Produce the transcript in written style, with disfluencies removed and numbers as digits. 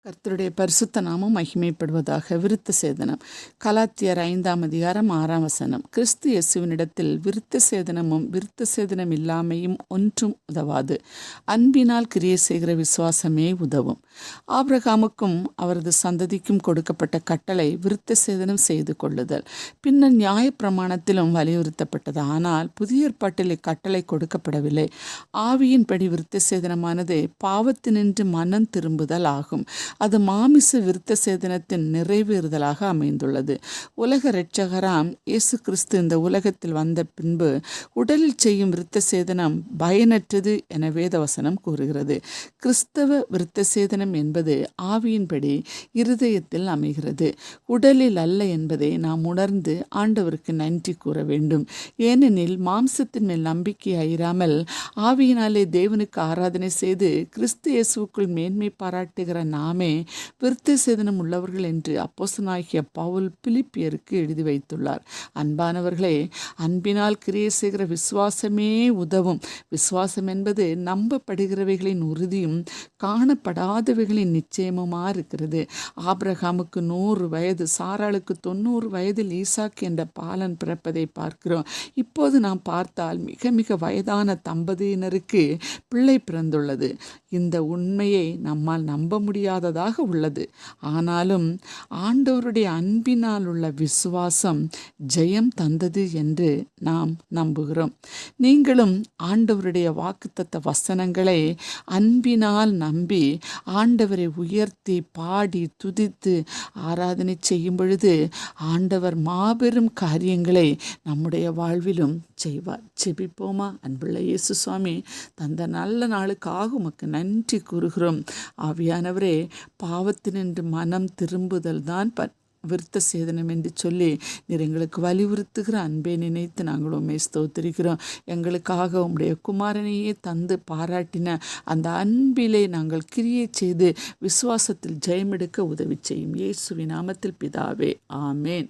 கர்த்தருடைய பரிசுத்த நாமம் மகிமைப்படுவதாக. விருத்த சேதனம். கலாத்தியர் 5:6 கிறிஸ்து இயேசுவினிடத்தில் விருத்த சேதனமும் விருத்த சேதனம் இல்லாமையும் ஒன்றும் உதவாது. அன்பினால் கிரியை செய்கிற விசுவாசமே உதவும். ஆபிரகாமுக்கும் அவரது சந்ததிக்கும் கொடுக்கப்பட்ட கட்டளை விருத்த சேதனம் செய்து கொள்ளுதல். பின்னர் நியாயப்பிரமாணத்திலும் வலியுறுத்தப்பட்டது. ஆனால் புதிய ஏற்பாட்டில் இக்கட்டளை கொடுக்கப்படவில்லை. ஆவியின்படி விருத்த சேதனமானது பாவத்தினின்று மனம் திரும்புதல் ஆகும். அது மாமிச விருத்த சேதனத்தின் நிறைவேறுதலாக அமைந்துள்ளது. உலக இரட்சகராம் இயேசு கிறிஸ்து இந்த உலகத்தில் வந்த பின்பு உடலில் செய்யும் விருத்த சேதனம் பயனற்றது என வேதவசனம் கூறுகிறது. கிறிஸ்தவ விருத்த சேதனம் என்பது ஆவியின்படி இருதயத்தில் அமைகிறது, உடலில் அல்ல என்பதை நாம் உணர்ந்து ஆண்டவருக்கு நன்றி கூற வேண்டும். ஏனெனில் மாம்சத்தின் மேல் நம்பிக்கை ஆயிராமல் ஆவியினாலே தேவனுக்கு ஆராதனை செய்து கிறிஸ்து இயேசுவுக்குள் மேன்மை பாராட்டுகிற நாமே விருத்த சேதனம் உள்ளவர்கள் என்று அப்போஸ்தலனாகிய பவுல் பிலிப்பியருக்கு எழுதி வைத்துள்ளார். அன்பானவர்களே, அன்பினால் கிரியை செய்கிற விசுவாசமே உதவும். விசுவாசம் என்பது நம்பப்படுகிறவைகளின் உறுதியும் காணப்படாதவைகளின் நிச்சயமுமா இருக்கிறது. ஆபிரகாமுக்கு 100 வயது, சாராளுக்கு 90 வயதில் ஈசாக்கு என்ற பாலன் பிறப்பதை பார்க்கிறோம். இப்போது நாம் பார்த்தால் மிக மிக வயதான தம்பதியினருக்கு பிள்ளை பிறந்துள்ளது. இந்த உண்மையை நம்மால் நம்ப முடியாததாக உள்ளது. ஆனாலும் ஆண்டவருடைய அன்பினால் உள்ள விசுவாசம் ஜெயம் தந்தது என்று நாம் நம்புகிறோம். நீங்களும் ஆண்டவருடைய வாக்குத்தத்த வசனங்களை அன்பினால் நம்பி ஆண்டவரை உயர்த்தி பாடி துதித்து ஆராதனை செய்யும் பொழுது ஆண்டவர் மாபெரும் காரியங்களை நம்முடைய வாழ்விலும் செய்வார். செபிப்போமா? அன்புள்ள இயேசு சுவாமி, தந்த நல்ல நாளுக்காக உமக்கு நன்றி கூறுகிறோம். ஆவியானவரே, பாவத்தினின்று மனம் திரும்புதல் தான் விருத்த சேதனம் என்று சொல்லி நீர் எங்களுக்கு வலியுறுத்துகிற அன்பை நினைத்து நாங்கள் உம்மை ஸ்தோத்திரிக்கிறோம். எங்களுக்காக உம்முடைய குமாரனையே தந்து பாராட்டின அந்த அன்பிலே நாங்கள் கிரியை செய்து விசுவாசத்தில் ஜெயமெடுக்க உதவி செய்யும். இயேசுவின் நாமத்தில் பிதாவே, ஆமேன்.